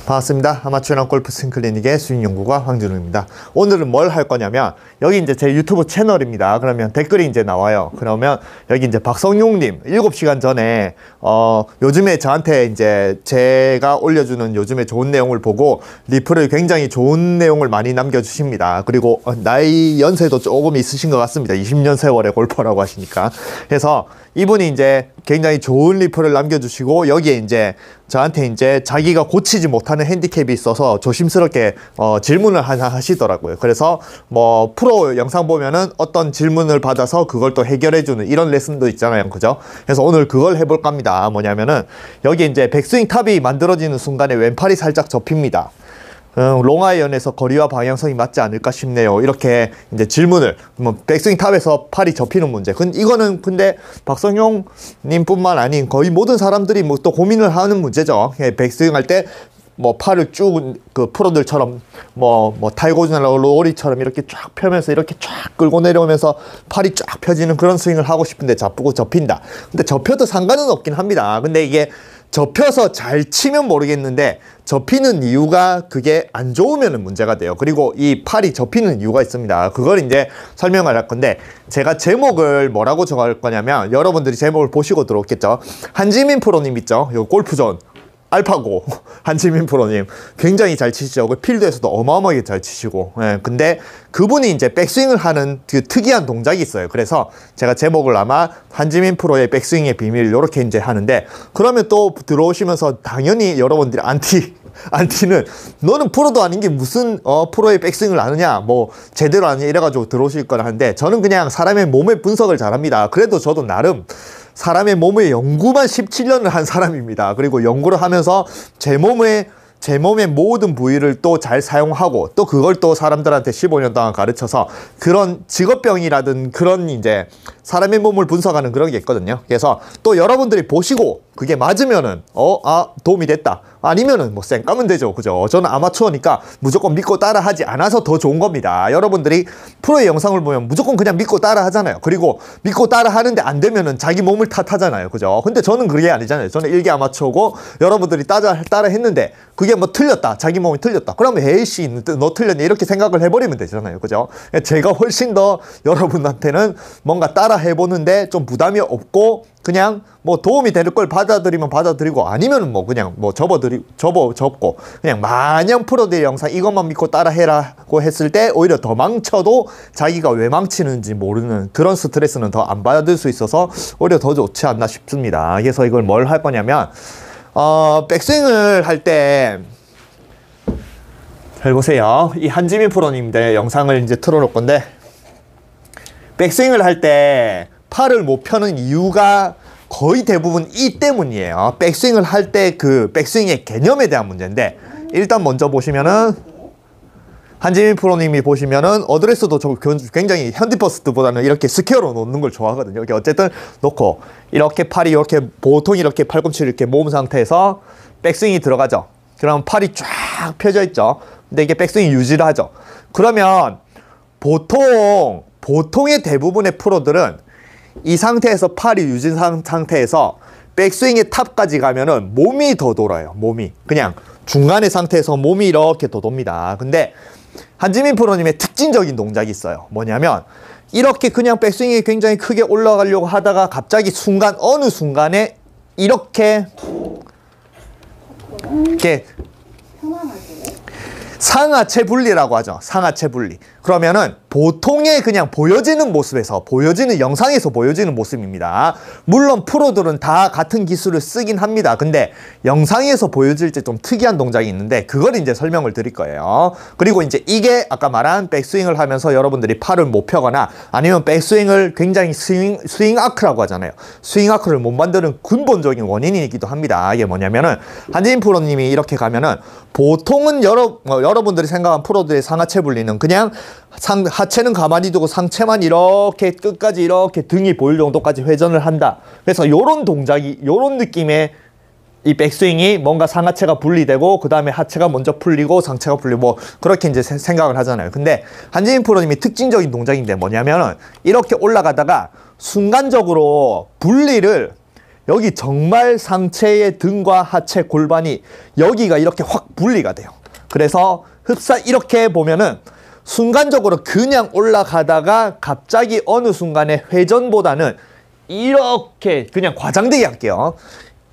반갑습니다. 아마추어랑 골프 스윙클리닉의 스윙연구가 황준우입니다. 오늘은 뭘 할 거냐면, 여기 이제 제 유튜브 채널입니다. 그러면 댓글이 이제 나와요. 그러면 여기 이제 박성용님 7시간 전에 요즘에 저한테 이제 제가 올려주는 요즘에 좋은 내용을 보고 리플을 굉장히 좋은 내용을 많이 남겨주십니다. 그리고 나이 연세도 조금 있으신 것 같습니다. 20년 세월의 골퍼라고 하시니까. 그래서 이분이 이제 굉장히 좋은 리플을 남겨주시고, 여기에 이제 저한테 이제 자기가 고치지 못하는 핸디캡이 있어서 조심스럽게 질문을 하나 하시더라고요. 그래서 뭐 프로 영상 보면은 어떤 질문을 받아서 그걸 또 해결해주는 이런 레슨도 있잖아요. 그죠? 그래서 오늘 그걸 해볼까 합니다. 뭐냐면은 여기 이제 백스윙 탑이 만들어지는 순간에 왼팔이 살짝 접힙니다. 롱아이언에서 거리와 방향성이 맞지 않을까 싶네요. 이렇게 이제 질문을, 뭐 백스윙 탑에서 팔이 접히는 문제. 이거는 근데 박성용 님뿐만 아닌 거의 모든 사람들이 뭐 또 고민을 하는 문제죠. 백스윙 할 때 뭐 팔을 쭉 그 프로들처럼 뭐 타이거즈나 로리처럼 이렇게 쫙 펴면서 이렇게 쫙 끌고 내려오면서 팔이 쫙 펴지는 그런 스윙을 하고 싶은데 자꾸 접힌다. 근데 접혀도 상관은 없긴 합니다. 근데 이게 접혀서 잘 치면 모르겠는데 접히는 이유가 그게 안 좋으면 문제가 돼요. 그리고 이 팔이 접히는 이유가 있습니다. 그걸 이제 설명을 할 건데, 제가 제목을 뭐라고 정할 거냐면, 여러분들이 제목을 보시고 들어오겠죠. 한지민 프로님 있죠? 요 골프존 알파고 한지민 프로님 굉장히 잘 치시죠. 그 필드에서도 어마어마하게 잘 치시고. 예, 근데 그분이 이제 백스윙을 하는 그 특이한 동작이 있어요. 그래서 제가 제목을 아마 한지민 프로의 백스윙의 비밀 이렇게 이제 하는데, 그러면 또 들어오시면서 당연히 여러분들이 안티는 너는 프로도 아닌 게 무슨 프로의 백스윙을 아느냐, 뭐 제대로 아느냐 이래가지고 들어오실 거라 하는데, 저는 그냥 사람의 몸의 분석을 잘합니다. 그래도 저도 나름 사람의 몸의 연구만 17년을 한 사람입니다. 그리고 연구를 하면서 제 몸의 모든 부위를 또 잘 사용하고, 또 그걸 또 사람들한테 15년 동안 가르쳐서 그런 직업병이라든 그런 이제 사람의 몸을 분석하는 그런 게 있거든요. 그래서 또 여러분들이 보시고 그게 맞으면은 도움이 됐다, 아니면은 뭐 쌩 까면 되죠. 그죠? 저는 아마추어니까 무조건 믿고 따라 하지 않아서 더 좋은 겁니다. 여러분들이 프로의 영상을 보면 무조건 그냥 믿고 따라 하잖아요. 그리고 믿고 따라 하는데 안 되면은 자기 몸을 탓하잖아요. 그죠? 근데 저는 그게 아니잖아요. 저는 일개 아마추어고 여러분들이 따라 했는데 그게 뭐 틀렸다, 자기 몸이 틀렸다, 그러면 에이씨 너 틀렸네 이렇게 생각을 해버리면 되잖아요. 그죠? 제가 훨씬 더 여러분한테는 뭔가 따라 해보는데 좀 부담이 없고, 그냥 뭐 도움이 될 걸 받아들이면 받아들이고, 아니면은 뭐 그냥 뭐 접고 그냥 마냥 프로들 영상 이것만 믿고 따라 해라고 했을 때 오히려 더 망쳐도 자기가 왜 망치는지 모르는 그런 스트레스는 더 안 받을 수 있어서 오히려 더 좋지 않나 싶습니다. 그래서 이걸 뭘 할 거냐면, 백스윙을 할 때 잘 보세요. 이 한지민 프로님들 영상을 이제 틀어놓을 건데, 백스윙을 할 때 팔을 못 펴는 이유가 거의 대부분 이 때문이에요. 백스윙을 할 때 그 백스윙의 개념에 대한 문제인데, 일단 먼저 보시면은 한지민 프로님이 보시면은 어드레스도 굉장히 현디퍼스트보다는 이렇게 스퀘어로 놓는 걸 좋아하거든요. 이렇게 어쨌든 놓고 이렇게 팔이 이렇게 보통 이렇게 팔꿈치를 이렇게 모은 상태에서 백스윙이 들어가죠. 그럼 팔이 쫙 펴져 있죠. 근데 이게 백스윙 유지를 하죠. 그러면 보통의 대부분의 프로들은 이 상태에서 팔이 유지한 상태에서 백스윙의 탑까지 가면은 몸이 더 돌아요. 몸이 그냥 중간의 상태에서 몸이 이렇게 더 돕니다. 근데 한지민 프로님의 특징적인 동작이 있어요. 뭐냐면, 이렇게 그냥 백스윙이 굉장히 크게 올라가려고 하다가 갑자기 어느 순간에 이렇게 상하체 분리라고 하죠. 상하체 분리. 그러면은 보통의 그냥 보여지는 모습에서, 보여지는 영상에서 보여지는 모습입니다. 물론 프로들은 다 같은 기술을 쓰긴 합니다. 근데 영상에서 보여질 때 좀 특이한 동작이 있는데, 그걸 이제 설명을 드릴 거예요. 그리고 이제 이게 아까 말한 백스윙을 하면서 여러분들이 팔을 못 펴거나, 아니면 백스윙을 굉장히 스윙 아크라고 하잖아요. 스윙 아크를 못 만드는 근본적인 원인이기도 합니다. 이게 뭐냐면은, 한지민 프로님이 이렇게 가면은 보통은 여러분들이 생각한 프로들의 상하체 분리는 그냥 하체는 가만히 두고 상체만 이렇게 끝까지 이렇게 등이 보일 정도까지 회전을 한다. 그래서 요런 동작이, 요런 느낌의 이 백스윙이 뭔가 상하체가 분리되고 그 다음에 하체가 먼저 풀리고 상체가 풀리고 뭐 그렇게 이제 생각을 하잖아요. 근데 한지민 프로님이 특징적인 동작인데 뭐냐면은, 이렇게 올라가다가 순간적으로 분리를 여기 정말 상체의 등과 하체 골반이 여기가 이렇게 확 분리가 돼요. 그래서 흡사 이렇게 보면은 순간적으로 그냥 올라가다가 갑자기 어느 순간에 회전보다는 이렇게 그냥 과장되게 할게요.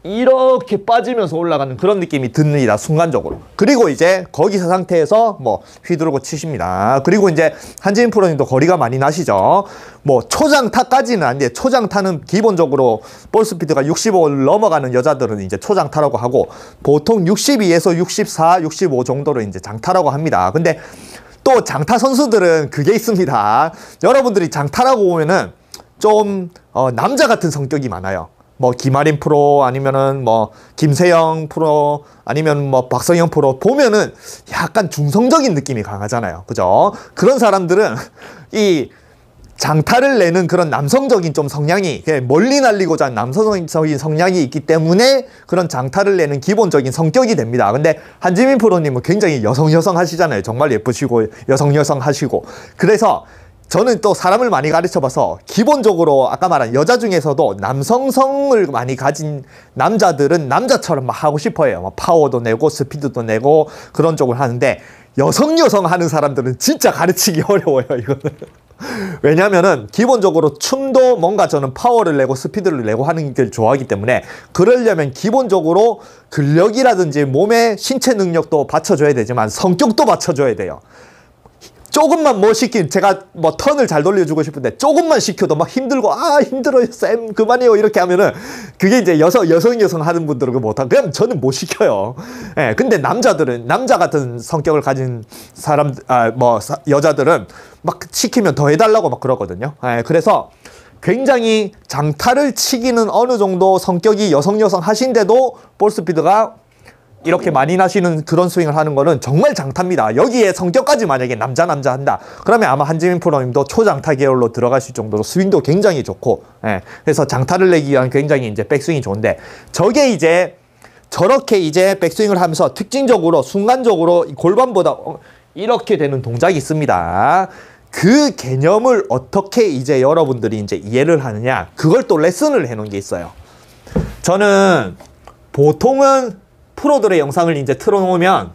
이렇게 빠지면서 올라가는 그런 느낌이 듭니다. 순간적으로. 그리고 이제 거기서 상태에서 뭐 휘두르고 치십니다. 그리고 이제 한지민 프로님도 거리가 많이 나시죠. 뭐 초장타까지는 안 돼요. 초장타는 기본적으로 볼 스피드가 65를 넘어가는 여자들은 이제 초장타라고 하고 보통 62에서 64, 65 정도를 이제 장타라고 합니다. 근데 또 장타 선수들은 그게 있습니다. 여러분들이 장타라고 보면은 좀 남자 같은 성격이 많아요. 뭐 김아린 프로 아니면은 뭐 김세영 프로 아니면 뭐 박성영 프로 보면은 약간 중성적인 느낌이 강하잖아요. 그죠? 그런 사람들은 이 장타를 내는 그런 남성적인 좀 성향이 멀리 날리고자 하는 남성적인 성향이 있기 때문에 그런 장타를 내는 기본적인 성격이 됩니다. 근데 한지민 프로님은 굉장히 여성 하시잖아요. 정말 예쁘시고 여성 하시고 그래서 저는 또 사람을 많이 가르쳐봐서 기본적으로 아까 말한 여자 중에서도 남성성을 많이 가진 남자들은 남자처럼 막 하고 싶어해요. 막 파워도 내고 스피드도 내고 그런 쪽을 하는데 여성 하는 사람들은 진짜 가르치기 어려워요. 이거는. 왜냐면은 기본적으로 춤도 뭔가 저는 파워를 내고 스피드를 내고 하는 걸 좋아하기 때문에 그러려면 기본적으로 근력이라든지 몸의 신체 능력도 받쳐줘야 되지만 성격도 받쳐줘야 돼요. 조금만 뭐 제가 뭐 턴을 잘 돌려주고 싶은데 조금만 시켜도 막 힘들고 힘들어요 쌤 그만해요 이렇게 하면은 그게 이제 여성 하는 분들은 못하고 그럼 저는 못 시켜요. 예, 근데 남자들은 남자 같은 성격을 가진 사람 여자들은 막 시키면 더 해달라고 막 그러거든요. 예, 그래서 굉장히 장타를 치기는 어느 정도 성격이 여성 하신데도 볼 스피드가 이렇게 많이 나시는 그런 스윙을 하는 거는 정말 장타입니다. 여기에 성격까지 만약에 남자 한다 그러면 아마 한지민 프로님도 초장타 계열로 들어가실 정도로 스윙도 굉장히 좋고 그래서 장타를 내기 위한 굉장히 이제 백스윙이 좋은데 저게 이제 저렇게 이제 백스윙을 하면서 특징적으로 순간적으로 골반보다 이렇게 되는 동작이 있습니다. 그 개념을 어떻게 이제 여러분들이 이제 이해를 하느냐 그걸 또 레슨을 해 놓은 게 있어요. 저는 보통은 프로들의 영상을 이제 틀어놓으면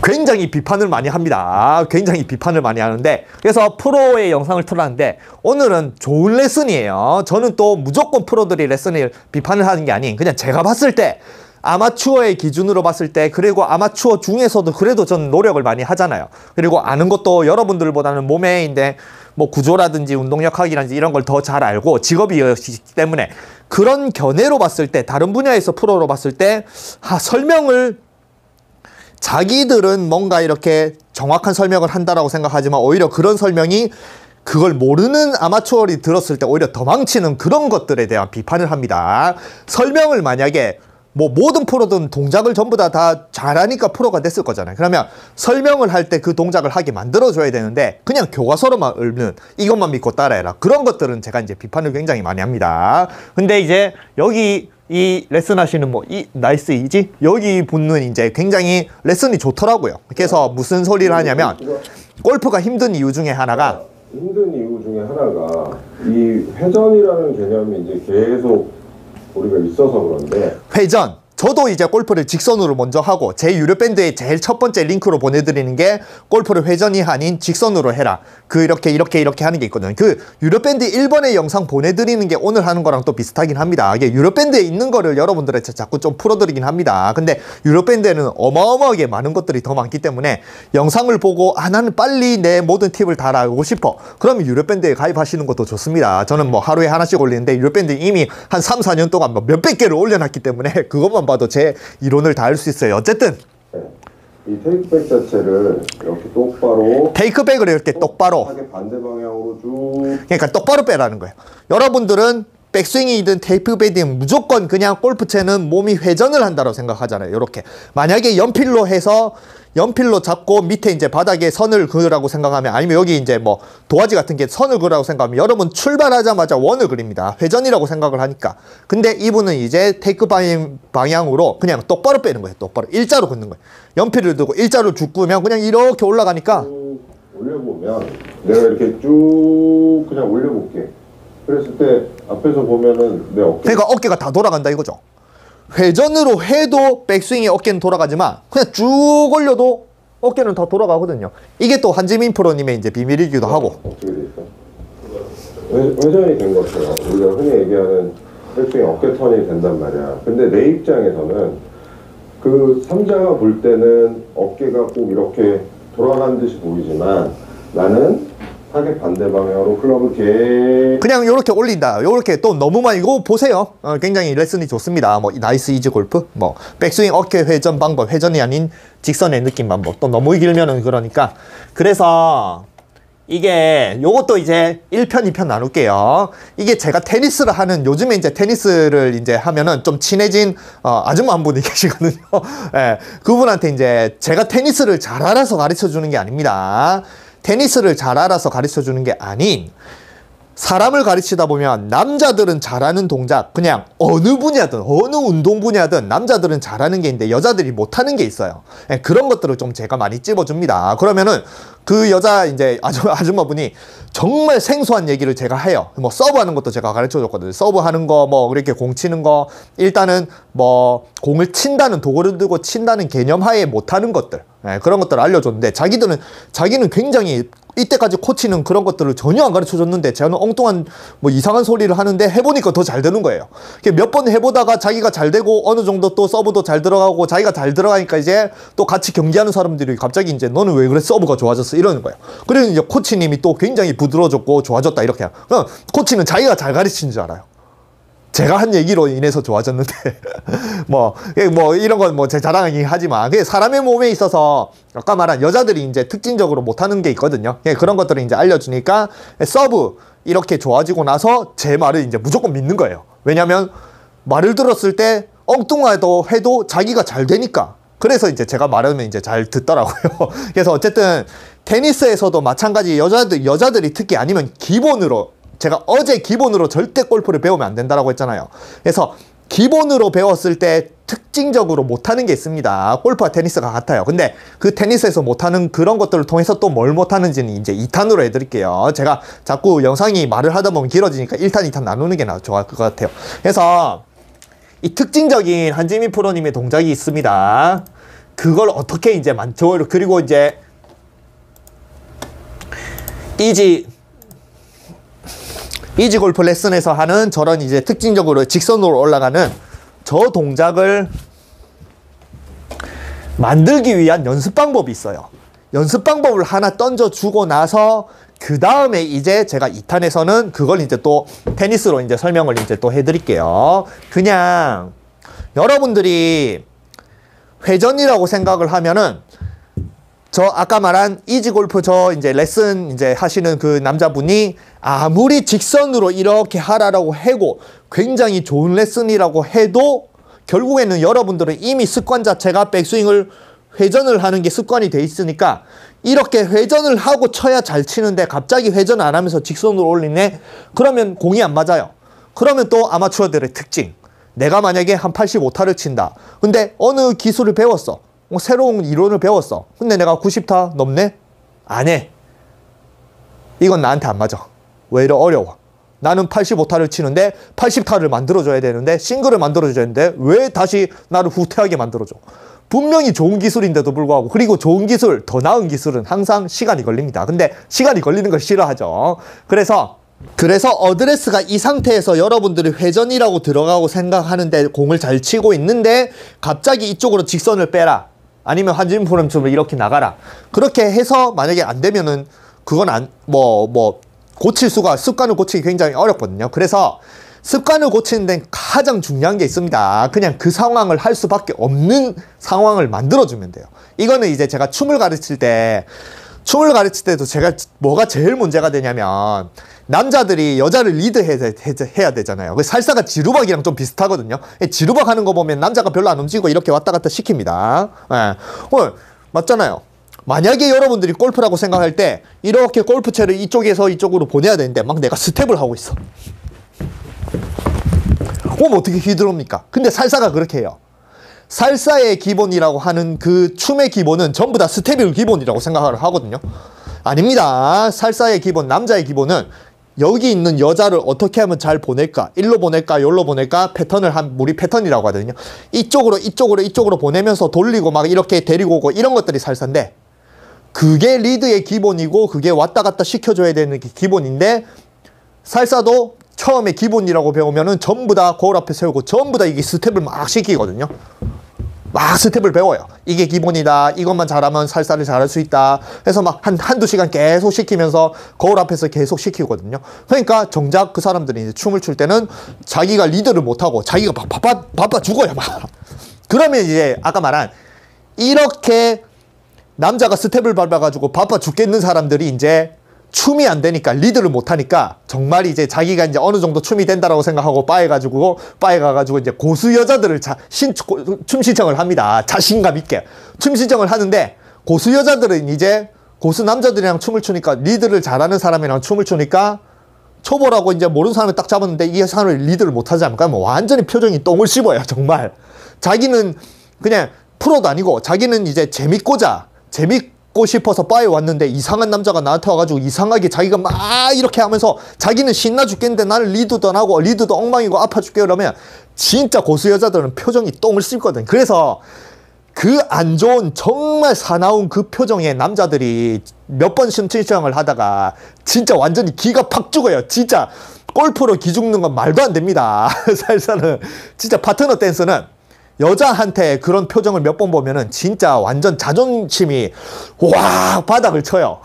굉장히 비판을 많이 합니다. 굉장히 비판을 많이 하는데 그래서 프로의 영상을 틀어놨는데 오늘은 좋은 레슨이에요. 저는 또 무조건 프로들이 레슨을 비판을 하는 게 아닌 그냥 제가 봤을 때 아마추어의 기준으로 봤을 때 그리고 아마추어 중에서도 그래도 전 노력을 많이 하잖아요. 그리고 아는 것도 여러분들보다는 몸에 이제 뭐 구조라든지 운동역학이라든지 이런 걸 더 잘 알고 직업이기 때문에 그런 견해로 봤을 때 다른 분야에서 프로로 봤을 때 설명을 자기들은 뭔가 이렇게 정확한 설명을 한다라고 생각하지만 오히려 그런 설명이 그걸 모르는 아마추어들이 들었을 때 오히려 더 망치는 그런 것들에 대한 비판을 합니다. 설명을 만약에 뭐 모든 프로든 동작을 전부 다 잘하니까 프로가 됐을 거잖아요. 그러면 설명을 할 때 그 동작을 하게 만들어줘야 되는데 그냥 교과서로만 읊는 이것만 믿고 따라해라. 그런 것들은 제가 이제 비판을 굉장히 많이 합니다. 근데 이제 여기 이 레슨 하시는 뭐 이 나이스 이지 여기 분은 이제 굉장히 레슨이 좋더라고요. 그래서 무슨 소리를 하냐면 골프가 힘든 이유 중에 하나가 이 회전이라는 개념이 이제 계속 우리가 있어서 그런데 회전 저도 이제 골프를 직선으로 먼저 하고 제 유료밴드에 제일 첫 번째 링크로 보내드리는 게 골프를 회전이 아닌 직선으로 해라. 이렇게 하는 게 있거든요. 그 유료밴드 1번의 영상 보내드리는 게 오늘 하는 거랑 또 비슷하긴 합니다. 이게 유료밴드에 있는 거를 여러분들한테 자꾸 좀 풀어드리긴 합니다. 근데 유료밴드에는 어마어마하게 많은 것들이 더 많기 때문에 영상을 보고 나는 빨리 내 모든 팁을 다 알고 싶어. 그러면 유료밴드에 가입하시는 것도 좋습니다. 저는 뭐 하루에 하나씩 올리는데 유료밴드 이미 한 3, 4년 동안 뭐 몇백 개를 올려놨기 때문에 그것만 봐도 제 이론을 다 알 수 있어요. 어쨌든 이 테이크백 자체를 이렇게 똑바로 테이크백을 이렇게 똑바로 반대 방향으로 쭉 그러니까 똑바로 빼라는 거예요. 여러분들은 백스윙이든 테이프백이든 무조건 그냥 골프채는 몸이 회전을 한다고 생각하잖아요. 이렇게 만약에 연필로 해서 연필로 잡고 밑에 이제 바닥에 선을 그으라고 생각하면 아니면 여기 이제 뭐 도화지 같은 게 선을 그으라고 생각하면 여러분 출발하자마자 원을 그립니다. 회전이라고 생각을 하니까. 근데 이분은 이제 테이크 방향으로 그냥 똑바로 빼는 거예요. 똑바로 일자로 긋는 거예요. 연필을 들고 일자로 쭉 끄면 그냥 이렇게 올라가니까 올려보면 내가 이렇게 쭉 그냥 올려볼게. 그랬을 때 앞에서 보면은 내 어깨 그러니까 어깨가 다 돌아간다 이거죠. 회전으로 해도 백스윙의 어깨는 돌아가지만 그냥 쭉 올려도 어깨는 다 돌아가거든요. 이게 또 한지민 프로님의 이제 비밀이기도 하고. 어떻게 돼 있어? 회전이 된 것처럼 우리가 흔히 얘기하는 백스윙 어깨 턴이 된단 말이야. 근데 내 입장에서는 그 삼자가 볼 때는 어깨가 꼭 이렇게 돌아가는 듯이 보이지만 나는 타겟 반대 방향으로 클럽을 그냥 요렇게 올린다. 요렇게 또 너무 많이 이거 보세요. 굉장히 레슨이 좋습니다. 뭐 나이스 이지 골프, 뭐 백스윙 어깨 회전 방법, 회전이 아닌 직선의 느낌 방법. 또 너무 길면은 그러니까. 그래서 이게 요것도 이제 1편, 2편 나눌게요. 이게 제가 테니스를 하는 요즘에 이제 테니스를 이제 하면은 좀 친해진 아줌마 한 분이 계시거든요. 예, 그분한테 이제 제가 테니스를 잘 알아서 가르쳐 주는 게 아닙니다. 테니스를 잘 알아서 가르쳐 주는 게 아닌 사람을 가르치다 보면 남자들은 잘하는 동작 그냥 어느 분야든 어느 운동 분야든 남자들은 잘하는 게 있는데 여자들이 못하는 게 있어요. 예, 그런 것들을 좀 제가 많이 찝어줍니다. 그러면은 그 여자 이제 아줌마분이 정말 생소한 얘기를 제가 해요. 뭐 서브하는 것도 제가 가르쳐 줬거든요. 서브하는 거 뭐 이렇게 공 치는 거 일단은 뭐 공을 친다는 도구를 들고 친다는 개념 하에 못하는 것들 그런 것들을 알려줬는데 자기는 굉장히 이때까지 코치는 그런 것들을 전혀 안 가르쳐 줬는데 저는 엉뚱한 뭐 이상한 소리를 하는데 해보니까 더 잘 되는 거예요. 몇 번 해보다가 자기가 잘 되고 어느 정도 또 서브도 잘 들어가고 자기가 잘 들어가니까 이제 또 같이 경기하는 사람들이 갑자기 이제 너는 왜 그래 서브가 좋아졌어 이러는 거예요. 그래서 이제 코치님이 또 굉장히 부드러워졌고 좋아졌다 이렇게 해요. 그럼 코치는 자기가 잘 가르치는 줄 알아요. 제가 한 얘기로 인해서 좋아졌는데 뭐 이런 건 뭐 제 자랑이긴 하지만 그게 사람의 몸에 있어서 아까 말한 여자들이 이제 특징적으로 못하는 게 있거든요. 그런 것들을 이제 알려주니까 서브 이렇게 좋아지고 나서 제 말을 이제 무조건 믿는 거예요. 왜냐면 말을 들었을 때 엉뚱하도 해도 자기가 잘 되니까. 그래서 이제 제가 말하면 이제 잘 듣더라고요. 그래서 어쨌든 테니스에서도 마찬가지 여자들이 특히 아니면 기본으로 제가 어제 기본으로 절대 골프를 배우면 안 된다라고 했잖아요. 그래서 기본으로 배웠을 때 특징적으로 못하는 게 있습니다. 골프와 테니스가 같아요. 근데 그 테니스에서 못하는 그런 것들을 통해서 또 뭘 못하는지는 이제 2탄으로 해드릴게요. 제가 자꾸 영상이 말을 하다 보면 길어지니까 1탄, 2탄 나누는 게 좋을 것 같아요. 그래서 이 특징적인 한지민 프로님의 동작이 있습니다. 그걸 어떻게 이제 그리고 이제 이지 골프 레슨에서 하는 저런 이제 특징적으로 직선으로 올라가는 저 동작을 만들기 위한 연습 방법이 있어요. 연습 방법을 하나 던져주고 나서 그 다음에 이제 제가 2탄에서는 그걸 이제 또 테니스로 이제 설명을 이제 또 해드릴게요. 그냥 여러분들이 회전이라고 생각을 하면은 저 아까 말한 이지 골프 저 이제 레슨 이제 하시는 그 남자분이 아무리 직선으로 이렇게 하라라고 해고 굉장히 좋은 레슨이라고 해도 결국에는 여러분들은 이미 습관 자체가 백스윙을 회전을 하는 게 습관이 돼 있으니까 이렇게 회전을 하고 쳐야 잘 치는데 갑자기 회전 안 하면서 직선으로 올리네? 그러면 공이 안 맞아요. 그러면 또 아마추어들의 특징. 내가 만약에 한 85타를 친다. 근데 어느 기술을 배웠어. 새로운 이론을 배웠어. 근데 내가 90타 넘네? 안 해. 이건 나한테 안 맞아. 왜 이래 어려워. 나는 85타를 치는데 80타를 만들어줘야 되는데 싱글을 만들어줘야 되는데 왜 다시 나를 후퇴하게 만들어줘. 분명히 좋은 기술인데도 불구하고 그리고 좋은 기술, 더 나은 기술은 항상 시간이 걸립니다. 근데 시간이 걸리는 걸 싫어하죠. 그래서 어드레스가 이 상태에서 여러분들이 회전이라고 들어가고 생각하는데 공을 잘 치고 있는데 갑자기 이쪽으로 직선을 빼라. 아니면 한지민 프로님처럼 이렇게 나가라. 그렇게 해서 만약에 안 되면은 그건 고칠 수가 습관을 고치기 굉장히 어렵거든요. 그래서 습관을 고치는 데는 가장 중요한 게 있습니다. 그냥 그 상황을 할 수밖에 없는 상황을 만들어주면 돼요. 이거는 이제 제가 춤을 가르칠 때도 제가 뭐가 제일 문제가 되냐면 남자들이 여자를 리드해야 되잖아요. 살사가 지루박이랑 좀 비슷하거든요. 지루박 하는 거 보면 남자가 별로 안 움직이고 이렇게 왔다 갔다 시킵니다. 맞잖아요. 만약에 여러분들이 골프라고 생각할 때 이렇게 골프채를 이쪽에서 이쪽으로 보내야 되는데 막 내가 스텝을 하고 있어. 그럼 어떻게 휘두릅니까? 근데 살사가 그렇게 해요. 살사의 기본이라고 하는 그 춤의 기본은 전부 다 스텝이 기본이라고 생각을 하거든요. 아닙니다. 살사의 기본, 남자의 기본은 여기 있는 여자를 어떻게 하면 잘 보낼까? 일로 보낼까? 여기로 보낼까? 패턴을 우리 패턴이라고 하거든요. 이쪽으로 보내면서 돌리고 막 이렇게 데리고 오고 이런 것들이 살사인데, 그게 리드의 기본이고 그게 왔다 갔다 시켜줘야 되는 게 기본인데, 살사도 처음에 기본이라고 배우면은 전부 다 거울 앞에 세우고 전부 다 이게 스텝을 막 시키거든요. 막 스텝을 배워요. 이게 기본이다. 이것만 잘하면 살사를 잘할 수 있다. 해서 막 한두 시간 계속 시키면서 거울 앞에서 계속 시키거든요. 그러니까 정작 그 사람들이 이제 춤을 출 때는 자기가 리드를 못하고 자기가 막 바빠 죽어요. 막. 그러면 이제 아까 말한 이렇게 남자가 스텝을 밟아가지고 바빠 죽겠는 사람들이 이제 춤이 안 되니까, 리드를 못 하니까 정말 이제 자기가 이제 어느 정도 춤이 된다라고 생각하고 바에 가가지고 이제 고수 여자들을 춤 신청을 합니다. 자신감 있게 춤 신청을 하는데, 고수 여자들은 이제 고수 남자들이랑 춤을 추니까, 리드를 잘하는 사람이랑 춤을 추니까 초보라고 이제 모르는 사람을 딱 잡았는데 이 사람을 리드를 못 하지 않을까? 뭐 완전히 표정이 똥을 씹어요. 정말 자기는 그냥 프로도 아니고 자기는 이제 재밌고 싶어서 바에 왔는데 이상한 남자가 나한테 와가지고 이상하게 자기가 막 이렇게 하면서 자기는 신나 죽겠는데 나는 리드도 안 하고 리드도 엉망이고 아파 죽게, 그러면 진짜 고수 여자들은 표정이 똥을 씹거든. 그래서 그 안 좋은 정말 사나운 그 표정의 남자들이 몇 번 신청을 하다가 진짜 완전히 기가 팍 죽어요. 진짜 골프로 기 죽는 건 말도 안 됩니다. 살사는 진짜 파트너 댄스는 여자한테 그런 표정을 몇 번 보면은 진짜 완전 자존심이 와 바닥을 쳐요.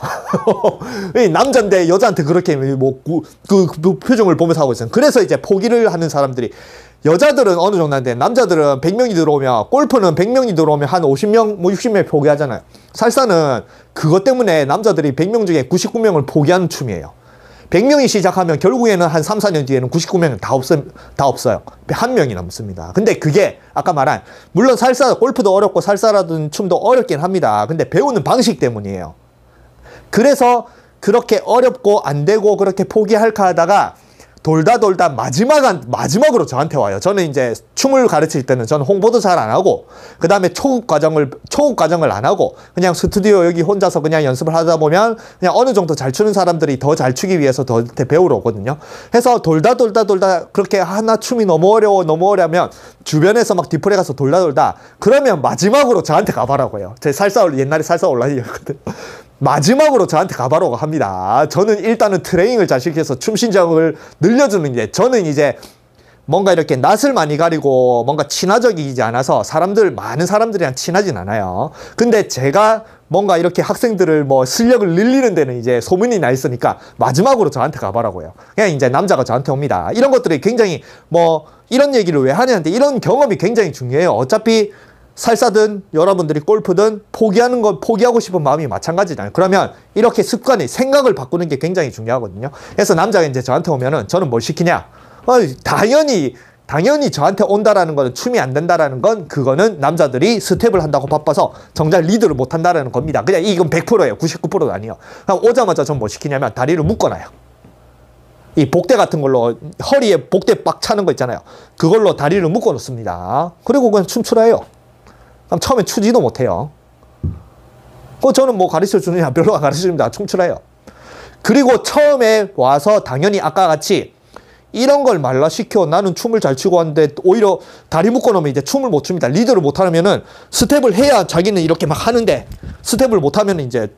남자인데 여자한테 그렇게 그 표정을 보면서 하고 있어요. 그래서 이제 포기를 하는 사람들이, 여자들은 어느 정도인데 남자들은 100명이 들어오면, 골프는 100명이 들어오면 한 50명, 60명 포기하잖아요. 살사는 그것 때문에 남자들이 100명 중에 99명을 포기하는 춤이에요. 100명이 시작하면 결국에는 한 3, 4년 뒤에는 99명은 다 없어요. 한 명이 남습니다. 근데 그게 아까 말한, 물론 골프도 어렵고 살사라든 춤도 어렵긴 합니다. 근데 배우는 방식 때문이에요. 그래서 그렇게 어렵고 안 되고 그렇게 포기할까 하다가 돌다 마지막으로 저한테 와요. 저는 이제 춤을 가르칠 때는 저는 홍보도 잘 안 하고, 그 다음에 초급 과정을 안 하고 그냥 스튜디오 여기 혼자서 그냥 연습을 하다 보면 그냥 어느 정도 잘 추는 사람들이 더 잘 추기 위해서 더 배우러 오거든요. 해서 돌다 그렇게 하나 춤이 너무 어려우면 주변에서 막 뒷풀에 가서 돌다 그러면 마지막으로 저한테 가봐라고 해요. 제 옛날에 살사 온라인이었거든요. 마지막으로 저한테 가봐라고 합니다. 저는 일단은 트레이닝을 잘 시켜서 춤 신청을 늘려주는 게, 저는 이제 뭔가 이렇게 낯을 많이 가리고 뭔가 친화적이지 않아서 많은 사람들이랑 친하진 않아요. 근데 제가 뭔가 이렇게 학생들을 뭐 실력을 늘리는 데는 이제 소문이 나 있으니까 마지막으로 저한테 가봐라고 해요. 그냥 이제 남자가 저한테 옵니다. 이런 것들이 굉장히 이런 얘기를 왜 하냐는데, 이런 경험이 굉장히 중요해요. 어차피 살사든 여러분들이 골프든 포기하고 싶은 마음이 마찬가지잖아요. 그러면 이렇게 생각을 바꾸는 게 굉장히 중요하거든요. 그래서 남자가 이제 저한테 오면은 저는 뭘 시키냐? 당연히 저한테 온다라는 거는, 춤이 안 된다라는 건, 그거는 남자들이 스텝을 한다고 바빠서 정작 리드를 못 한다라는 겁니다. 그냥 이건 100%예요. 99%도 아니에요. 오자마자 전 뭐 시키냐면 다리를 묶어놔요. 이 복대 같은 걸로, 허리에 복대 빡 차는 거 있잖아요. 그걸로 다리를 묶어 놓습니다. 그리고 그냥 춤추라 해요. 그럼 처음에 추지도 못해요. 저는 뭐 가르쳐 주느냐? 별로 안 가르쳐 줍니다. 춤추라 해요. 그리고 처음에 와서 당연히 아까 같이 이런 걸 말라시켜, 나는 춤을 잘 추고 왔는데 오히려 다리 묶어놓으면 이제 춤을 못 춥니다. 리드를 못하면은 스텝을 해야 자기는 이렇게 막 하는데, 스텝을 못하면 이제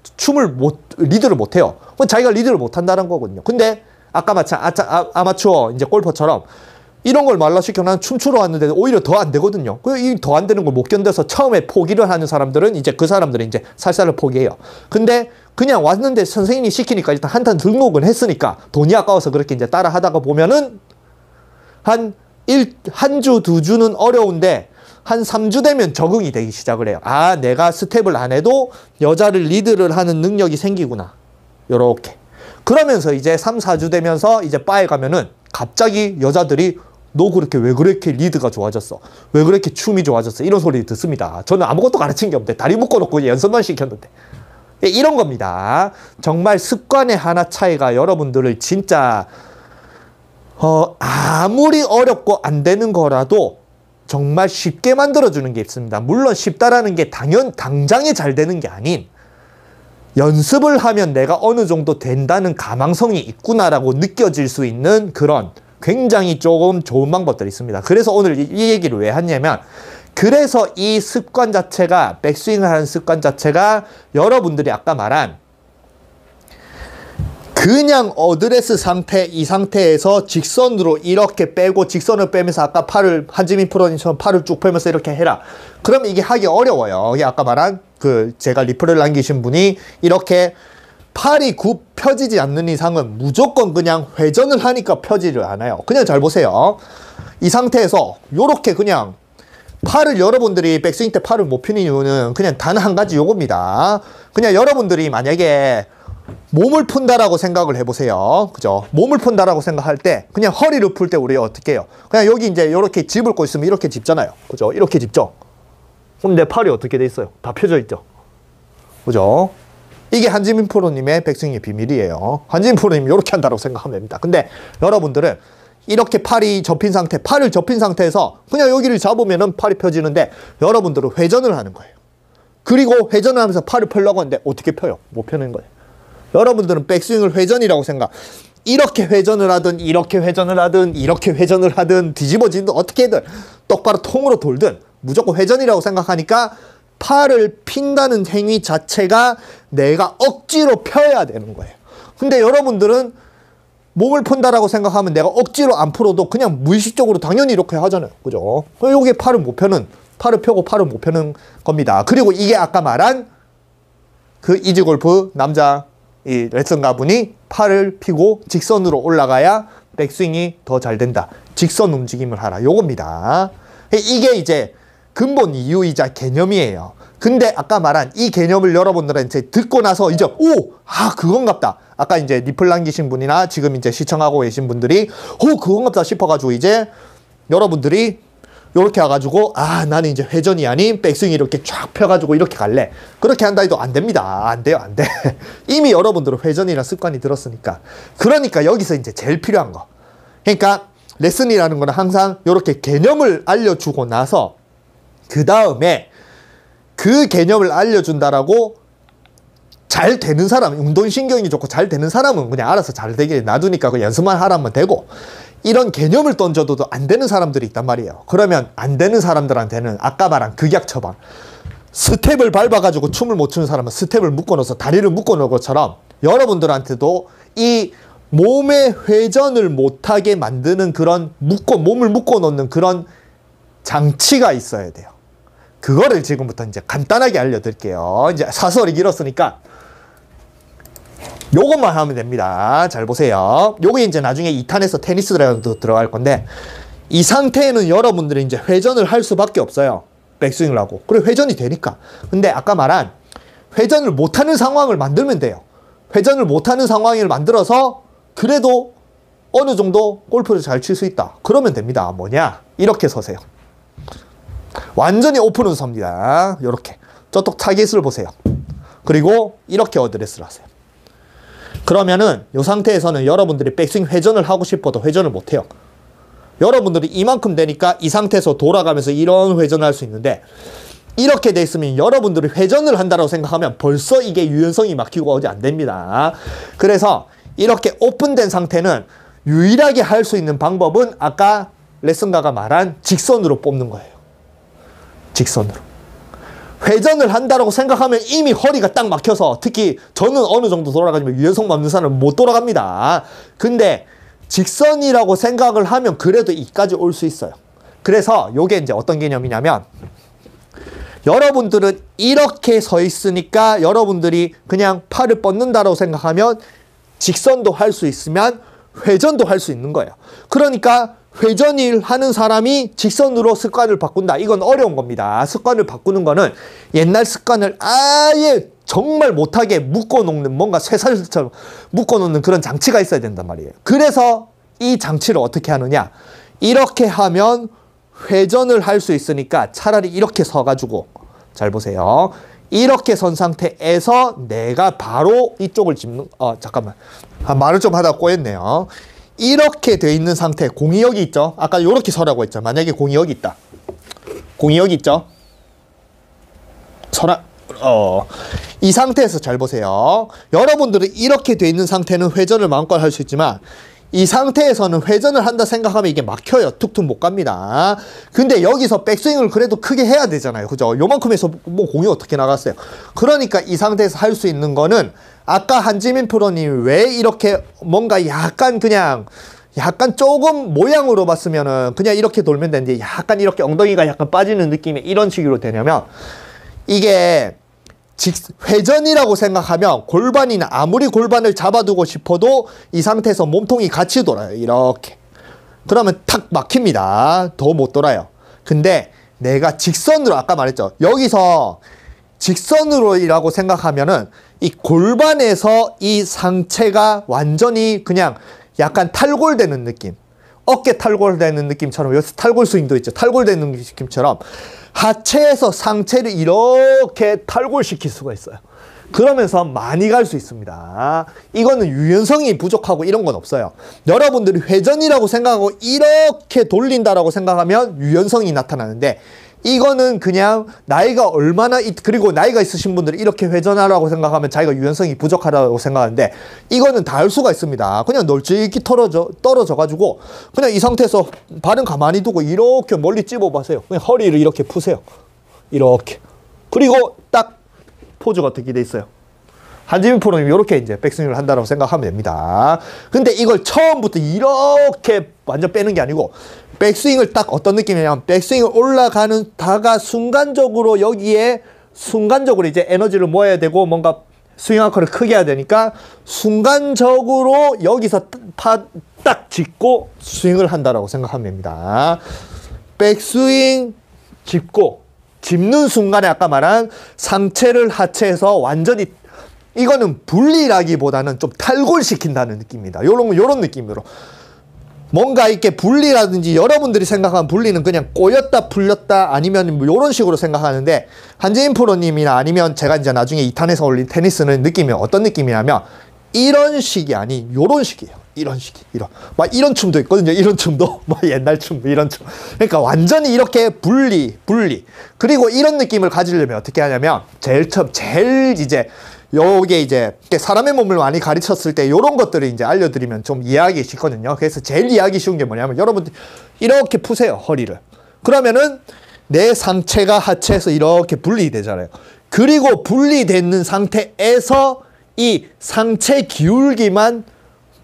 리드를 못해요. 자기가 리드를 못한다는 거거든요. 근데 아까 마찬 아마추어 이제 골퍼처럼 이런 걸 말라시켜 나는 춤추러 왔는데 오히려 더 안 되거든요. 이 더 안 되는 걸 못 견뎌서 처음에 포기를 하는 사람들은 이제 그 사람들은 이제 살살을 포기해요. 근데 그냥 왔는데 선생님이 시키니까 일단 한탄 등록은 했으니까 돈이 아까워서 그렇게 이제 따라 하다가 보면은 한 주, 2주는 어려운데 한 3주 되면 적응이 되기 시작을 해요. 아, 내가 스텝을 안 해도 여자를 리드를 하는 능력이 생기구나. 요렇게. 그러면서 이제 3, 4주 되면서 이제 바에 가면은 갑자기 여자들이 너 왜 그렇게 리드가 좋아졌어? 왜 그렇게 춤이 좋아졌어? 이런 소리 듣습니다. 저는 아무것도 가르친 게 없는데, 다리 묶어놓고 연습만 시켰는데. 이런 겁니다. 정말 습관의 하나 차이가 여러분들을 진짜 아무리 어렵고 안 되는 거라도 정말 쉽게 만들어주는 게 있습니다. 물론 쉽다라는 게 당장에 잘 되는 게 아닌, 연습을 하면 내가 어느 정도 된다는 가망성이 있구나라고 느껴질 수 있는 그런 굉장히 조금 좋은 방법들이 있습니다. 그래서 오늘 이 얘기를 왜 했냐면, 그래서 이 습관 자체가, 백스윙을 하는 습관 자체가 여러분들이 아까 말한 그냥 어드레스 상태, 이 상태에서 직선으로 이렇게 빼고, 직선을 빼면서 아까 팔을, 한지민 프로님처럼 팔을 쭉 펴면서 이렇게 해라. 그러면 이게 하기 어려워요. 이게 아까 말한 제가 리플을 남기신 분이 이렇게 팔이 굽 펴지지 않는 이상은 무조건 그냥 회전을 하니까 펴지를 않아요. 그냥 잘 보세요. 이 상태에서 요렇게 그냥 팔을, 여러분들이 백스윙 때 팔을 못 펴는 이유는 그냥 단 한 가지 요겁니다. 그냥 여러분들이 만약에 몸을 푼다라고 생각을 해보세요. 그죠? 몸을 푼다라고 생각할 때 그냥 허리를 풀 때 우리가 어떻게 해요? 그냥 여기 이제 이렇게 집을 고 있으면 이렇게 짚잖아요. 그죠? 이렇게 짚죠? 그럼 내 팔이 어떻게 돼 있어요? 다 펴져 있죠? 그죠? 이게 한지민 프로님의 백스윙의 비밀이에요. 한지민 프로님 이렇게 한다고 생각하면 됩니다. 근데 여러분들은 이렇게 팔이 접힌 상태, 팔을 접힌 상태에서 그냥 여기를 잡으면은 팔이 펴지는데, 여러분들은 회전을 하는 거예요. 그리고 회전을 하면서 팔을 펴려고 하는데 어떻게 펴요? 못 펴는 거예요. 여러분들은 백스윙을 회전이라고 생각, 이렇게 회전을 하든 이렇게 회전을 하든 이렇게 회전을 하든 뒤집어지든 어떻게든 똑바로 통으로 돌든 무조건 회전이라고 생각하니까 팔을 핀다는 행위 자체가 내가 억지로 펴야 되는 거예요. 근데 여러분들은 몸을 푼다라고 생각하면 내가 억지로 안 풀어도 그냥 무의식적으로 당연히 이렇게 하잖아요. 그죠? 이게 팔을 못 펴는, 팔을 펴고 팔을 못 펴는 겁니다. 그리고 이게 아까 말한 그 이지골프 남자 이 레슨가 분이 팔을 펴고 직선으로 올라가야 백스윙이 더 잘 된다. 직선 움직임을 하라. 요겁니다. 이게 이제 근본 이유이자 개념이에요. 근데 아까 말한 이 개념을 여러분들은 이제 듣고 나서 이제 그건갑다. 아까 이제 리플 남기신 분이나 지금 이제 시청하고 계신 분들이 그건갑다 싶어가지고 이제 여러분들이 요렇게 와가지고 나는 이제 회전이 아닌 백스윙 이렇게 쫙 펴가지고 이렇게 갈래. 그렇게 한다 해도 안 됩니다. 안 돼요. 안 돼. 이미 여러분들은 회전이라는 습관이 들었으니까. 그러니까 여기서 이제 제일 필요한 거. 그러니까 레슨이라는 거는 항상 요렇게 개념을 알려주고 나서 그 다음에 그 개념을 알려준다라고 잘 되는 사람, 운동신경이 좋고 잘 되는 사람은 그냥 알아서 잘 되게 놔두니까 그 연습만 하라면 되고, 이런 개념을 던져도 안 되는 사람들이 있단 말이에요. 그러면 안 되는 사람들한테는 아까 말한 극약 처방, 스텝을 밟아가지고 춤을 못 추는 사람은 스텝을 묶어넣어서 다리를 묶어놓은 것처럼 여러분들한테도 이 몸의 회전을 못하게 만드는 그런 몸을 묶어놓는 그런 장치가 있어야 돼요. 그거를 지금부터 이제 간단하게 알려드릴게요. 이제 사설이 길었으니까 요것만 하면 됩니다. 잘 보세요. 요게 이제 나중에 2탄에서 테니스라도 들어갈 건데, 이 상태에는 여러분들이 이제 회전을 할 수밖에 없어요. 백스윙을 하고. 그리고 회전이 되니까. 근데 아까 말한 회전을 못하는 상황을 만들면 돼요. 회전을 못하는 상황을 만들어서 그래도 어느 정도 골프를 잘 칠 수 있다. 그러면 됩니다. 뭐냐? 이렇게 서세요. 완전히 오픈으로 섭니다. 이렇게. 저쪽 타깃을 보세요. 그리고 이렇게 어드레스를 하세요. 그러면은 이 상태에서는 여러분들이 백스윙 회전을 하고 싶어도 회전을 못해요. 여러분들이 이만큼 되니까 이 상태에서 돌아가면서 이런 회전을 할 수 있는데, 이렇게 돼 있으면 여러분들이 회전을 한다고 생각하면 벌써 이게 유연성이 막히고 어디 안 됩니다. 그래서 이렇게 오픈된 상태는 유일하게 할 수 있는 방법은 아까 레슨가가 말한 직선으로 뽑는 거예요. 직선으로. 회전을 한다고 생각하면 이미 허리가 딱 막혀서, 특히 저는 어느 정도 돌아가지만 유연성 없는 사람은 못 돌아갑니다. 근데 직선이라고 생각을 하면 그래도 이까지 올 수 있어요. 그래서 요게 이제 어떤 개념이냐면, 여러분들은 이렇게 서 있으니까 여러분들이 그냥 팔을 뻗는다고 생각하면 직선도 할 수 있으면 회전도 할 수 있는 거예요. 그러니까 회전을 하는 사람이 직선으로 습관을 바꾼다. 이건 어려운 겁니다. 습관을 바꾸는 거는 옛날 습관을 아예 정말 못하게 묶어놓는, 뭔가 쇠살처럼 묶어놓는 그런 장치가 있어야 된단 말이에요. 그래서 이 장치를 어떻게 하느냐. 이렇게 하면 회전을 할 수 있으니까 차라리 이렇게 서가지고, 잘 보세요. 이렇게 선 상태에서 내가 바로 이쪽을 짚는, 잠깐만. 말을 좀 하다 꼬였네요. 이렇게 돼 있는 상태, 공이 여기 있죠? 아까 이렇게 서라고 했죠? 만약에 공이 여기 있다. 공이 여기 있죠? 이 상태에서 잘 보세요. 여러분들은 이렇게 돼 있는 상태는 회전을 마음껏 할 수 있지만 이 상태에서는 회전을 한다 생각하면 이게 막혀요. 툭툭 못 갑니다. 근데 여기서 백스윙을 그래도 크게 해야 되잖아요. 그죠? 요만큼에서 뭐 공이 어떻게 나갔어요. 그러니까 이 상태에서 할 수 있는 거는 아까 한지민 프로님이 왜 이렇게 뭔가 약간 조금 모양으로 봤으면은 그냥 이렇게 돌면 되는데 약간 이렇게 엉덩이가 약간 빠지는 느낌이 이런 식으로 되냐면 이게 회전이라고 생각하면 골반이나 아무리 골반을 잡아두고 싶어도 이 상태에서 몸통이 같이 돌아요. 이렇게. 그러면 탁 막힙니다. 더 못 돌아요. 근데 내가 직선으로 아까 말했죠. 여기서 직선으로라고 생각하면은 이 골반에서 이 상체가 완전히 그냥 약간 탈골되는 느낌. 어깨 탈골되는 느낌처럼 여기서 탈골 스윙도 있죠. 탈골되는 느낌처럼 하체에서 상체를 이렇게 탈골시킬 수가 있어요. 그러면서 많이 갈 수 있습니다. 이거는 유연성이 부족하고 이런 건 없어요. 여러분들이 회전이라고 생각하고 이렇게 돌린다라고 생각하면 유연성이 나타나는데 이거는 그냥 나이가 얼마나 그리고 나이가 있으신 분들이 이렇게 회전하라고 생각하면 자기가 유연성이 부족하다고 생각하는데 이거는 다 할 수가 있습니다. 그냥 널찍이 떨어져 가지고 그냥 이 상태에서 발은 가만히 두고 이렇게 멀리 찝어 보세요. 그냥 허리를 이렇게 푸세요. 이렇게. 그리고 딱 포즈가 어떻게 돼 있어요? 한지민 프로님 이렇게 이제 백스윙을 한다고 생각하면 됩니다. 근데 이걸 처음부터 이렇게 완전 빼는 게 아니고 백스윙을 딱 어떤 느낌이냐면 백스윙을 올라가는 다가 순간적으로 여기에 순간적으로 이제 에너지를 모아야 되고 뭔가 스윙 아크를 크게 해야 되니까 순간적으로 여기서 딱 짚고 스윙을 한다라고 생각하면 됩니다. 백스윙 짚고 짚는 순간에 아까 말한 상체를 하체에서 완전히 이거는 분리라기보다는 좀 탈골시킨다는 느낌입니다. 요런 느낌으로. 뭔가 이렇게 분리라든지 여러분들이 생각하는 분리는 그냥 꼬였다 풀렸다 아니면 뭐 이런 식으로 생각하는데 한재인 프로님이나 아니면 제가 이제 나중에 2탄에서 올린 테니스는 느낌이 어떤 느낌이냐면 이런 식이 아닌 요런 식이에요. 이런 식이 막 이런 춤도 있거든요. 이런 춤도 뭐 옛날 춤 이런 춤. 그러니까 완전히 이렇게 분리 그리고 이런 느낌을 가지려면 어떻게 하냐면 제일 이제 요게 이제 사람의 몸을 많이 가르쳤을 때 요런 것들을 이제 알려드리면 좀 이해하기 쉽거든요. 그래서 제일 이해하기 쉬운 게 뭐냐면 여러분들 이렇게 푸세요. 허리를. 그러면은 내 상체가 하체에서 이렇게 분리되잖아요. 그리고 분리되는 상태에서 이 상체 기울기만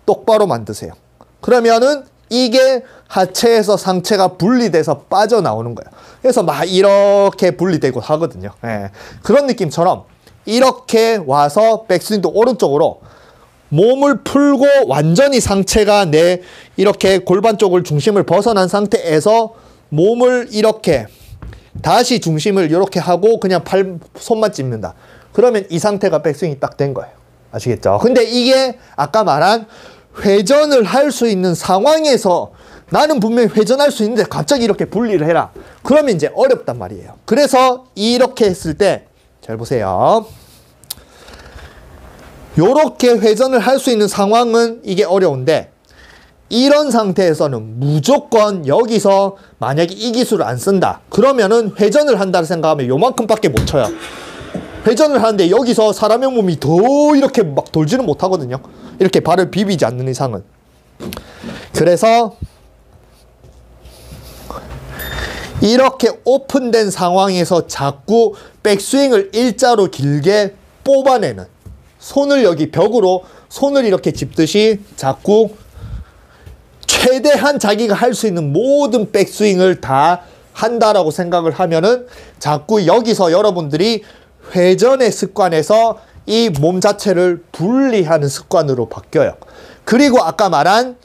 똑바로 만드세요. 그러면은 이게 하체에서 상체가 분리돼서 빠져나오는 거예요. 그래서 막 이렇게 분리되고 하거든요. 예. 그런 느낌처럼 이렇게 와서 백스윙도 오른쪽으로 몸을 풀고 완전히 상체가 내 이렇게 골반 쪽을 중심을 벗어난 상태에서 몸을 이렇게 다시 중심을 이렇게 하고 그냥 손만 찝는다. 그러면 이 상태가 백스윙이 딱 된 거예요. 아시겠죠? 근데 이게 아까 말한 회전을 할 수 있는 상황에서 나는 분명히 회전할 수 있는데 갑자기 이렇게 분리를 해라. 그러면 이제 어렵단 말이에요. 그래서 이렇게 했을 때 잘 보세요. 요렇게 회전을 할 수 있는 상황은 이게 어려운데 이런 상태에서는 무조건 여기서 만약에 이 기술을 안 쓴다. 그러면은 회전을 한다고 생각하면 요만큼밖에 못 쳐요. 회전을 하는데 여기서 사람의 몸이 더 이렇게 막 돌지는 못하거든요. 이렇게 발을 비비지 않는 이상은. 그래서 이렇게 오픈된 상황에서 자꾸 백스윙을 일자로 길게 뽑아내는 손을 여기 벽으로 손을 이렇게 짚듯이 자꾸 최대한 자기가 할 수 있는 모든 백스윙을 다 한다라고 생각을 하면은 자꾸 여기서 여러분들이 회전의 습관에서 이 몸 자체를 분리하는 습관으로 바뀌어요. 그리고 아까 말한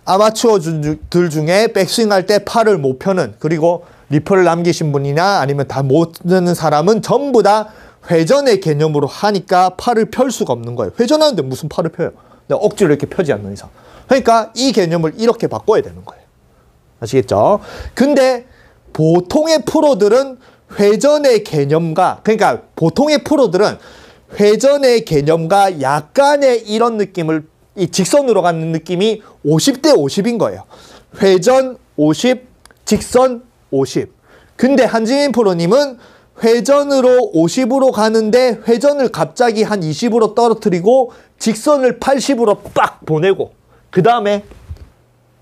아마추어들 중에 백스윙 할 때 팔을 못 펴는 그리고 리플을 남기신 분이나 아니면 다 못 넣는 사람은 전부 다 회전의 개념으로 하니까 팔을 펼 수가 없는 거예요. 회전하는데 무슨 팔을 펴요? 내가 억지로 이렇게 펴지 않는 이상. 그러니까 이 개념을 이렇게 바꿔야 되는 거예요. 아시겠죠? 근데 보통의 프로들은 회전의 개념과 그러니까 보통의 프로들은 회전의 개념과 약간의 이런 느낌을 이 직선으로 가는 느낌이 50대 50인 거예요. 회전 50, 직선 50. 근데 한지민 프로님은 회전으로 50으로 가는데 회전을 갑자기 한 20으로 떨어뜨리고 직선을 80으로 빡 보내고 그 다음에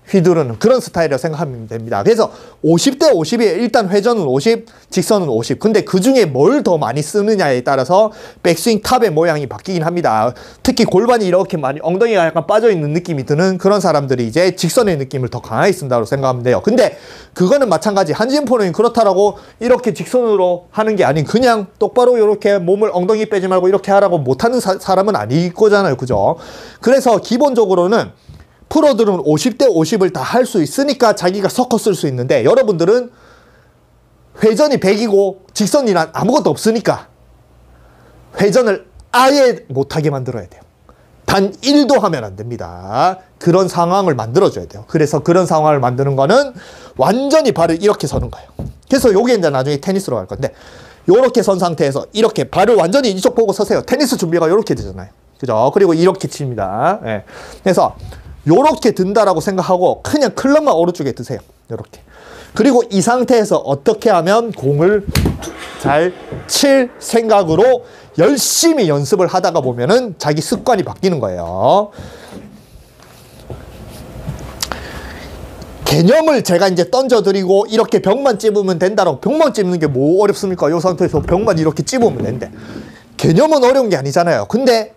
휘두르는 그런 스타일이라고 생각하면 됩니다. 그래서 50대 50이에요. 일단 회전은 50, 직선은 50. 근데 그 중에 뭘 더 많이 쓰느냐에 따라서 백스윙 탑의 모양이 바뀌긴 합니다. 특히 골반이 이렇게 많이 엉덩이가 약간 빠져있는 느낌이 드는 그런 사람들이 이제 직선의 느낌을 더 강하게 쓴다고 생각하면 돼요. 근데 그거는 마찬가지. 한지인 프로는 그렇다라고 이렇게 직선으로 하는 게 아닌 그냥 똑바로 이렇게 몸을 엉덩이 빼지 말고 이렇게 하라고 못하는 사람은 아닐 거잖아요. 그죠? 그래서 기본적으로는 프로들은 50대 50을 다 할 수 있으니까 자기가 섞어 쓸 수 있는데 여러분들은 회전이 100이고 직선이란 아무것도 없으니까 회전을 아예 못하게 만들어야 돼요. 단 1도 하면 안 됩니다. 그런 상황을 만들어줘야 돼요. 그래서 그런 상황을 만드는 거는 완전히 발을 이렇게 서는 거예요. 그래서 요게 이제 나중에 테니스로 갈 건데 요렇게 선 상태에서 이렇게 발을 완전히 이쪽 보고 서세요. 테니스 준비가 요렇게 되잖아요. 그죠? 그리고 이렇게 칩니다. 예. 그래서 요렇게 든다라고 생각하고 그냥 클럽만 오른쪽에 드세요. 요렇게. 그리고 이 상태에서 어떻게 하면 공을 잘 칠 생각으로 열심히 연습을 하다가 보면은 자기 습관이 바뀌는 거예요. 개념을 제가 이제 던져드리고 이렇게 벽만 찝으면 된다라고. 벽만 찝는 게 뭐 어렵습니까? 이 상태에서 벽만 이렇게 찝으면 되는데 개념은 어려운 게 아니잖아요. 근데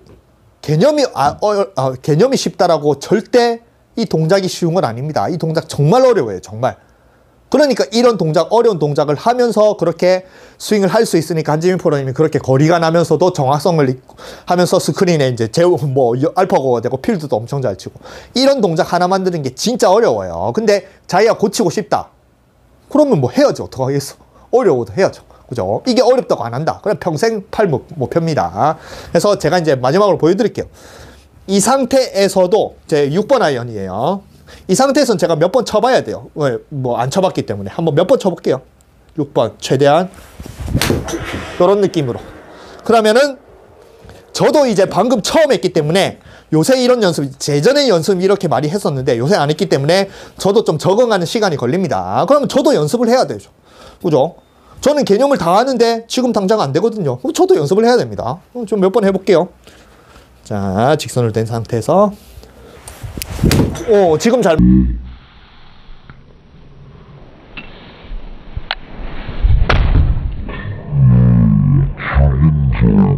개념이 쉽다라고 절대 이 동작이 쉬운 건 아닙니다. 이 동작 정말 어려워요. 정말. 그러니까 이런 동작, 어려운 동작을 하면서 그렇게 스윙을 할 수 있으니까 한지민 프로님이 그렇게 거리가 나면서도 정확성을 하면서 스크린에 이제 알파고가 되고 필드도 엄청 잘 치고 이런 동작 하나 만드는 게 진짜 어려워요. 근데 자기가 고치고 싶다. 그러면 뭐 해야죠. 어떡하겠어. 어려워도 해야죠. 그죠? 이게 어렵다고 안 한다. 그럼 평생 팔 못 펴니다. 그래서 제가 이제 마지막으로 보여드릴게요. 이 상태에서도 제 6번 아이언이에요. 이 상태에서는 제가 몇 번 쳐봐야 돼요. 왜? 뭐 안 쳐봤기 때문에. 한번 몇 번 쳐볼게요. 6번. 최대한. 이런 느낌으로. 그러면은 저도 이제 방금 처음 했기 때문에 요새 이런 연습, 예전에 연습 이렇게 많이 했었는데 요새 안 했기 때문에 저도 좀 적응하는 시간이 걸립니다. 그러면 저도 연습을 해야 되죠. 그죠? 저는 개념을 다 하는데 지금 당장 안 되거든요. 그럼 저도 연습을 해야 됩니다. 좀 몇 번 해볼게요. 자, 직선을 댄 상태에서 지금 잘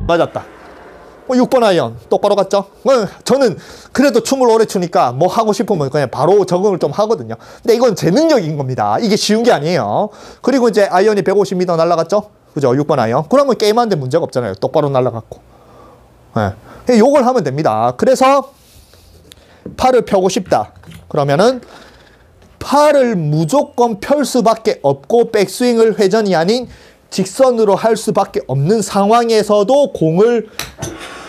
맞았다. 6번 아이언 똑바로 갔죠? 저는 그래도 춤을 오래 추니까 뭐 하고 싶으면 그냥 바로 적응을 좀 하거든요. 근데 이건 제 능력인 겁니다. 이게 쉬운 게 아니에요. 그리고 이제 아이언이 150m 날아갔죠? 그죠? 6번 아이언. 그러면 게임하는데 문제가 없잖아요. 똑바로 날아갔고. 네. 요걸 하면 됩니다. 그래서 팔을 펴고 싶다. 그러면은 팔을 무조건 펼 수밖에 없고 백스윙을 회전이 아닌 직선으로 할 수밖에 없는 상황에서도 공을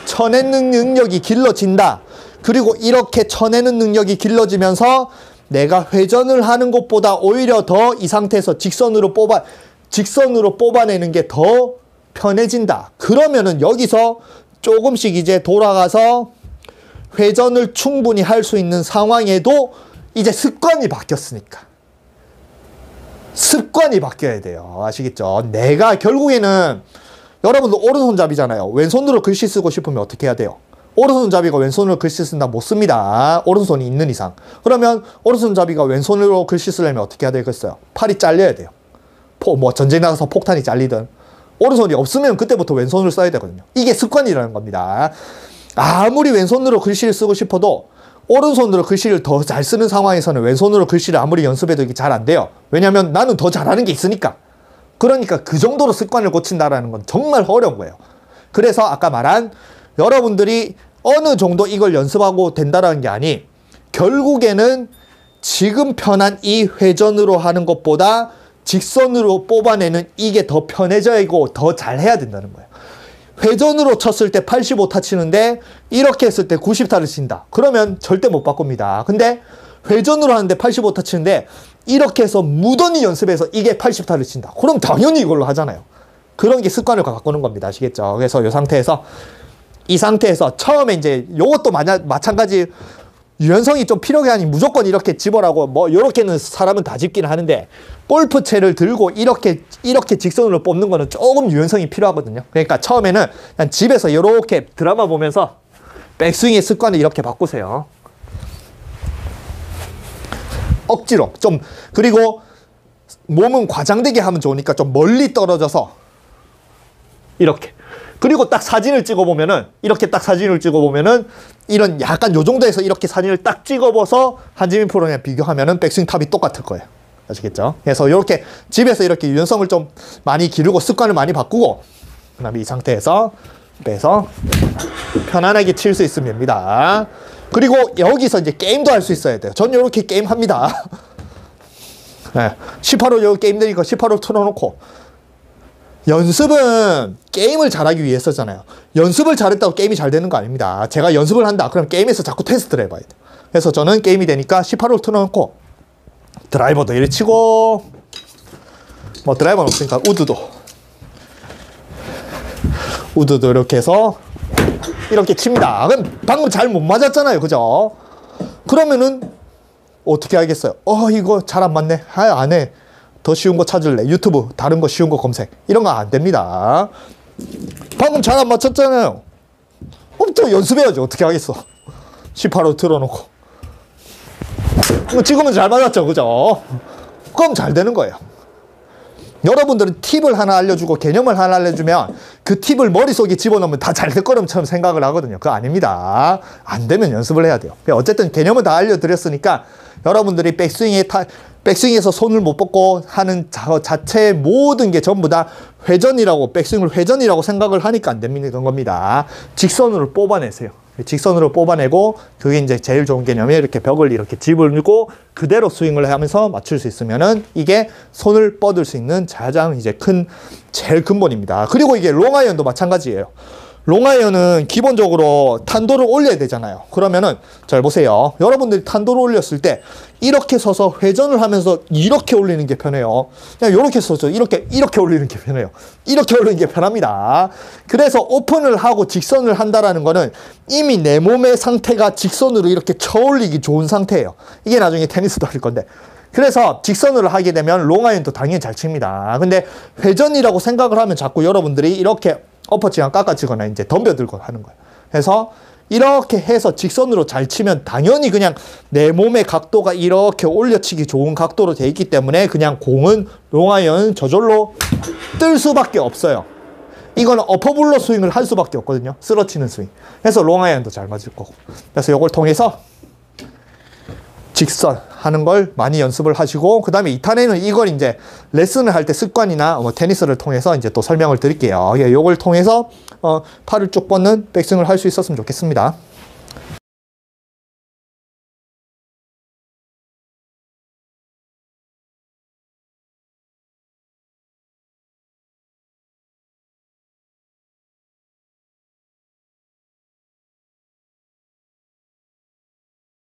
쳐내는 능력이 길러진다. 그리고 이렇게 쳐내는 능력이 길러지면서 내가 회전을 하는 것보다 오히려 더 이 상태에서 직선으로 뽑아내는 게 더 편해진다. 그러면은 여기서 조금씩 이제 돌아가서 회전을 충분히 할 수 있는 상황에도 이제 습관이 바뀌었으니까. 습관이 바뀌어야 돼요. 아시겠죠? 내가 결국에는 여러분도 오른손잡이잖아요. 왼손으로 글씨 쓰고 싶으면 어떻게 해야 돼요? 오른손잡이가 왼손으로 글씨 쓴다 못 씁니다. 오른손이 있는 이상. 그러면 오른손잡이가 왼손으로 글씨 쓰려면 어떻게 해야 되겠어요? 팔이 잘려야 돼요. 전쟁 나가서 폭탄이 잘리든. 오른손이 없으면 그때부터 왼손을 써야 되거든요. 이게 습관이라는 겁니다. 아무리 왼손으로 글씨를 쓰고 싶어도 오른손으로 글씨를 더 잘 쓰는 상황에서는 왼손으로 글씨를 아무리 연습해도 이게 잘 안 돼요. 왜냐하면 나는 더 잘하는 게 있으니까. 그러니까 그 정도로 습관을 고친다라는 건 정말 어려운 거예요. 그래서 아까 말한 여러분들이 어느 정도 이걸 연습하고 된다라는 게 아니, 결국에는 지금 편한 이 회전으로 하는 것보다 직선으로 뽑아내는 이게 더 편해져야고 더 잘해야 된다는 거예요. 회전으로 쳤을 때 85타 치는데 이렇게 했을 때 90타를 친다. 그러면 절대 못 바꿉니다. 근데 회전으로 하는데 85타 치는데 이렇게 해서 무던히 연습해서 이게 80타를 친다. 그럼 당연히 이걸로 하잖아요. 그런 게 습관을 바꾸는 겁니다. 아시겠죠? 그래서 이 상태에서 처음에 이제 요것도 마찬가지 유연성이 좀 필요하게 하니 무조건 이렇게 집어라고 뭐 이렇게는 사람은 다 집기는 하는데 골프채를 들고 이렇게 직선으로 뽑는 거는 조금 유연성이 필요하거든요. 그러니까 처음에는 그냥 집에서 이렇게 드라마 보면서 백스윙의 습관을 이렇게 바꾸세요. 억지로 좀, 그리고 몸은 과장되게 하면 좋으니까 좀 멀리 떨어져서 이렇게, 그리고 딱 사진을 찍어보면은 이렇게 딱 사진을 찍어보면은 이런 약간 요 정도에서 이렇게 사진을 딱 찍어봐서 한지민 프로랑 비교하면은 백스윙 탑이 똑같을 거예요. 아시겠죠? 그래서 이렇게 집에서 이렇게 유연성을 좀 많이 기르고 습관을 많이 바꾸고, 그 다음에 이 상태에서 빼서 편안하게 칠 수 있으면 됩니다. 그리고 여기서 이제 게임도 할 수 있어야 돼요. 전 이렇게 게임 합니다. 네. 18홀 여기 게임 되니까 18홀 틀어놓고, 연습은 게임을 잘하기 위해서잖아요. 연습을 잘했다고 게임이 잘 되는 거 아닙니다. 제가 연습을 한다. 그럼 게임에서 자꾸 테스트를 해봐야 돼요. 그래서 저는 게임이 되니까 18홀 틀어놓고, 드라이버도 이렇게 치고, 뭐 드라이버는 없으니까 우드도 이렇게 해서 이렇게 칩니다. 그럼 방금 잘 못 맞았잖아요. 그죠? 그러면은 어떻게 하겠어요? 이거 잘 안 맞네. 안 해. 더 쉬운 거 찾을래. 유튜브 다른 거 쉬운 거 검색. 이런 거 안 됩니다. 방금 잘 안 맞췄잖아요. 또 연습해야죠. 어떻게 하겠어. 18호 틀어놓고. 지금은 잘 맞았죠. 그죠? 그럼 잘 되는 거예요. 여러분들은 팁을 하나 알려주고 개념을 하나 알려주면 그 팁을 머릿속에 집어넣으면 다 잘 될 거처럼 처럼 하거든요. 그거 아닙니다. 안 되면 연습을 해야 돼요. 어쨌든 개념을 다 알려드렸으니까 여러분들이 백스윙에서 손을 못 뻗고 하는 자체의 모든 게 전부 다 회전이라고, 백스윙을 회전이라고 생각을 하니까 안 되는 겁니다. 직선으로 뽑아내세요. 직선으로 뽑아내고, 그게 이제 제일 좋은 개념이 이렇게 벽을 이렇게 집어넣고 그대로 스윙을 하면서 맞출 수 있으면은 이게 손을 뻗을 수 있는 가장 이제 제일 근본입니다. 그리고 이게 롱아이언도 마찬가지예요. 롱아이언은 기본적으로 탄도를 올려야 되잖아요. 그러면은 잘 보세요. 여러분들이 탄도를 올렸을 때 이렇게 서서 회전을 하면서 이렇게 올리는 게 편해요. 그냥 이렇게 서서 이렇게 올리는 게 편해요. 이렇게 올리는 게 편합니다. 그래서 오픈을 하고 직선을 한다라는 거는 이미 내 몸의 상태가 직선으로 이렇게 쳐 올리기 좋은 상태예요. 이게 나중에 테니스도 할 건데. 그래서 직선으로 하게 되면 롱아이언도 당연히 잘 칩니다. 근데 회전이라고 생각을 하면 자꾸 여러분들이 이렇게 어퍼치가 깎아치거나 이제 덤벼들고 하는 거예요. 그래서 이렇게 해서 직선으로 잘 치면 당연히 그냥 내 몸의 각도가 이렇게 올려치기 좋은 각도로 돼 있기 때문에 그냥 공은 롱아이언은 저절로 뜰 수밖에 없어요. 이거는 어퍼블로 스윙을 할 수밖에 없거든요. 쓰러치는 스윙. 그래서 롱아이언도 잘 맞을 거고. 그래서 이걸 통해서 직선 하는 걸 많이 연습을 하시고, 그 다음에 2탄에는 이걸 이제 레슨을 할 때 습관이나 뭐 테니스를 통해서 이제 또 설명을 드릴게요. 이걸 통해서 팔을 쭉 뻗는 백스윙을 할 수 있었으면 좋겠습니다.